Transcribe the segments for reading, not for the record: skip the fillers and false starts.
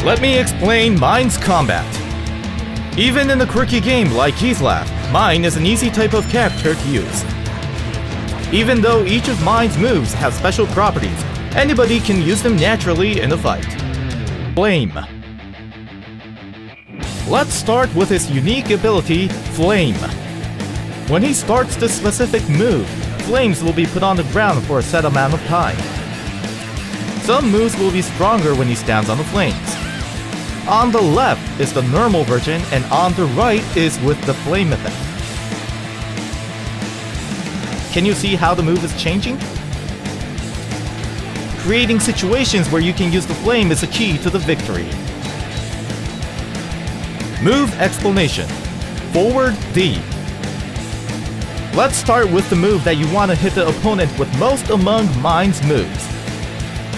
Let me explain Mine's combat. Even in a quirky game like Zinac, Mine is an easy type of character to use. Even though each of Mine's moves have special properties, anybody can use them naturally in a fight. Flame. Let's start with his unique ability, Flame. When he starts the specific move, flames will be put on the ground for a set amount of time. Some moves will be stronger when he stands on the flames. On the left is the normal version, and on the right is with the flame effect. Can you see how the move is changing? Creating situations where you can use the flame is the key to the victory. Move explanation. Forward D. Let's start with the move that you want to hit the opponent with most among Mine's moves.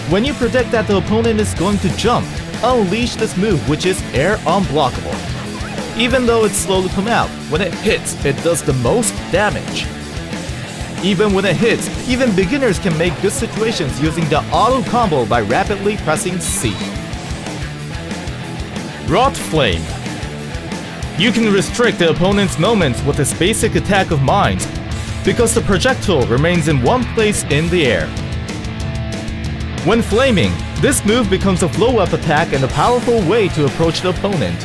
When you predict that the opponent is going to jump, unleash this move, which is air unblockable. Even though it's slow to come out, when it hits, it does the most damage. Even when it hits, even beginners can make good situations using the auto combo by rapidly pressing C. Wrought Flame. You can restrict the opponent's moments with this basic attack of Mine's, because the projectile remains in one place in the air. When flaming, this move becomes a flow-up attack and a powerful way to approach the opponent.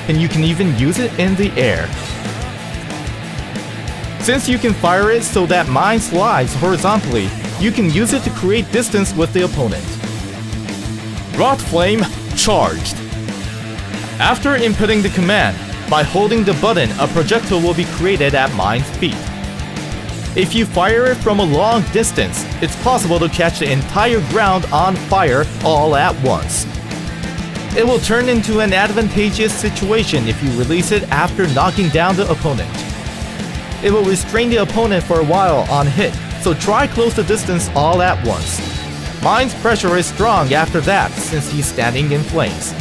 And you can even use it in the air. Since you can fire it so that Mine slides horizontally, you can use it to create distance with the opponent. Wrought Flame Charged. After inputting the command, by holding the button, a projectile will be created at Mine's feet. If you fire it from a long distance, it's possible to catch the entire ground on fire all at once. It will turn into an advantageous situation if you release it after knocking down the opponent. It will restrain the opponent for a while on hit, so try close the distance all at once. Mine's pressure is strong after that since he's standing in flames.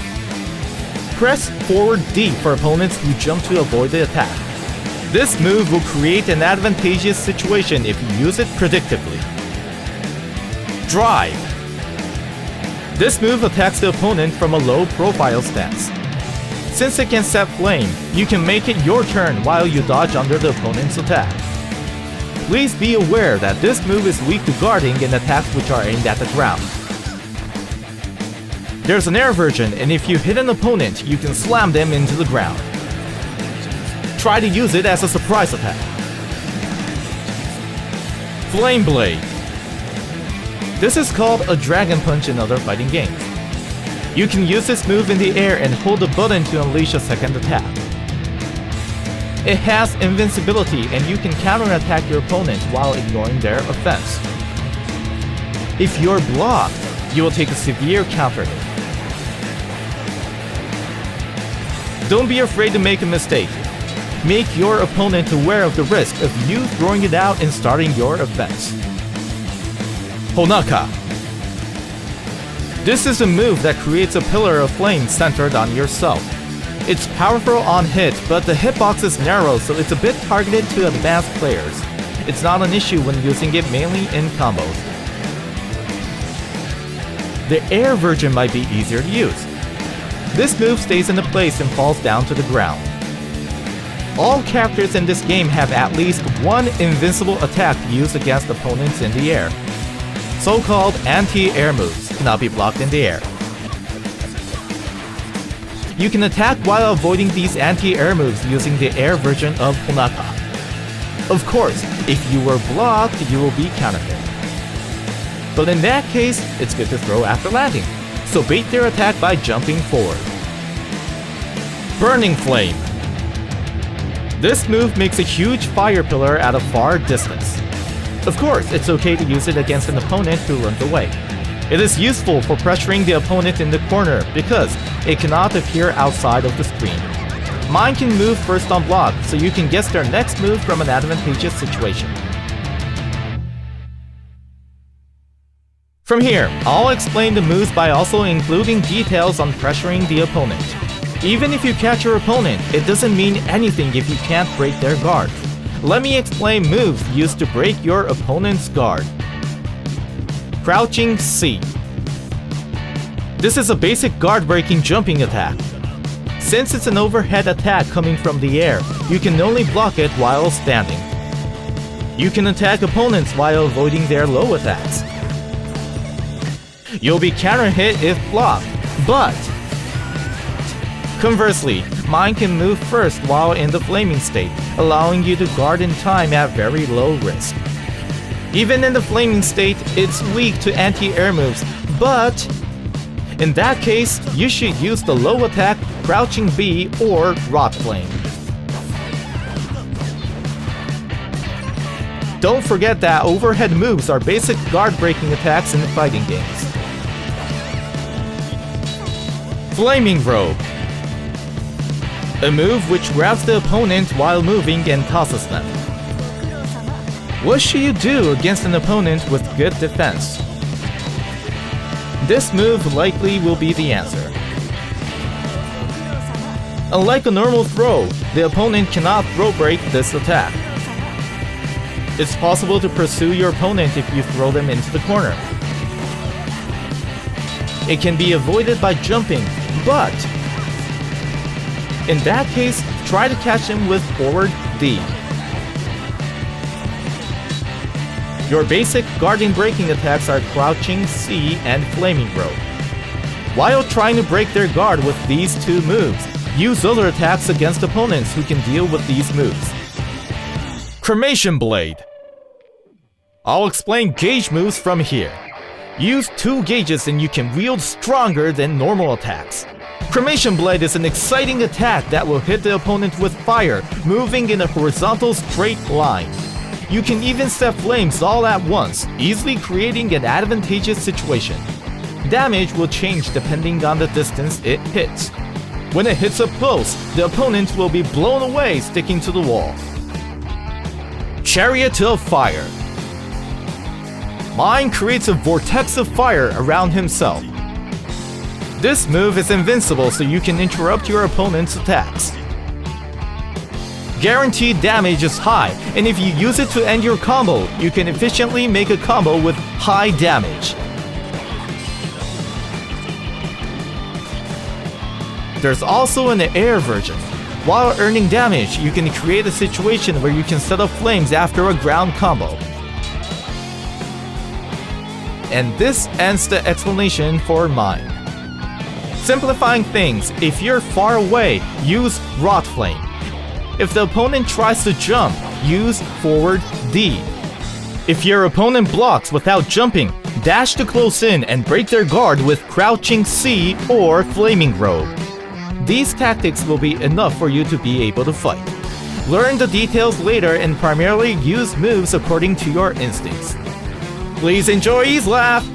Press forward D for opponents who jump to avoid the attack. This move will create an advantageous situation if you use it predictably. Drive. This move attacks the opponent from a low profile stance. Since it can set flame, you can make it your turn while you dodge under the opponent's attack. Please be aware that this move is weak to guarding and attacks which are aimed at the ground. There's an air version, and if you hit an opponent, you can slam them into the ground. Try to use it as a surprise attack. Flame Blade. This is called a Dragon Punch in other fighting games. You can use this move in the air and hold the button to unleash a second attack. It has invincibility and you can counterattack your opponent while ignoring their offense. If you're blocked, you will take a severe counter hit. Don't be afraid to make a mistake. Make your opponent aware of the risk of you throwing it out and starting your offense. Honaka. This is a move that creates a pillar of flame centered on yourself. It's powerful on hit, but the hitbox is narrow, so it's a bit targeted to advanced players. It's not an issue when using it mainly in combos. The air version might be easier to use. This move stays in place and falls down to the ground. All characters in this game have at least one invincible attack used against opponents in the air. So-called anti-air moves cannot be blocked in the air. You can attack while avoiding these anti-air moves using the air version of Honaka. Of course, if you were blocked, you will be counter-hit. But in that case, it's good to throw after landing, so bait their attack by jumping forward. Burning Flame. This move makes a huge fire pillar at a far distance. Of course, it's okay to use it against an opponent who runs away. It is useful for pressuring the opponent in the corner because it cannot appear outside of the screen. Mine can move first on block, so you can guess their next move from an advantageous situation. From here, I'll explain the moves by also including details on pressuring the opponent. Even if you catch your opponent, it doesn't mean anything if you can't break their guard. Let me explain moves used to break your opponent's guard. Crouching C. This is a basic guard-breaking jumping attack. Since it's an overhead attack coming from the air, you can only block it while standing. You can attack opponents while avoiding their low attacks. You'll be counter-hit if blocked, but conversely, mine can move first while in the flaming state, allowing you to guard in time at very low risk. Even in the flaming state, it's weak to anti-air moves, but in that case, you should use the low attack, Crouching B, or Rot Flame. Don't forget that overhead moves are basic guard-breaking attacks in fighting games. Flaming Robe. A move which grabs the opponent while moving and tosses them. What should you do against an opponent with good defense? This move likely will be the answer. Unlike a normal throw, the opponent cannot throw break this attack. It's possible to pursue your opponent if you throw them into the corner. It can be avoided by jumping, but in that case, try to catch him with forward D. Your basic guarding breaking attacks are Crouching C and Flaming Robe. While trying to break their guard with these two moves, use other attacks against opponents who can deal with these moves. Cremation Blade. I'll explain gauge moves from here. Use 2 gauges and you can wield stronger than normal attacks. Cremation Blade is an exciting attack that will hit the opponent with fire, moving in a horizontal straight line. You can even set flames all at once, easily creating an advantageous situation. Damage will change depending on the distance it hits. When it hits up close, the opponent will be blown away, sticking to the wall. Chariot of Fire. Mine creates a vortex of fire around himself. This move is invincible, so you can interrupt your opponent's attacks. Guaranteed damage is high, and if you use it to end your combo, you can efficiently make a combo with high damage. There's also an air version. While earning damage, you can create a situation where you can set off flames after a ground combo. And this ends the explanation for mine. Simplifying things, if you're far away, use Rot Flame. If the opponent tries to jump, use forward D. If your opponent blocks without jumping, dash to close in and break their guard with Crouching C or Flaming Robe. These tactics will be enough for you to be able to fight. Learn the details later and primarily use moves according to your instincts. Please enjoy Ease Laugh!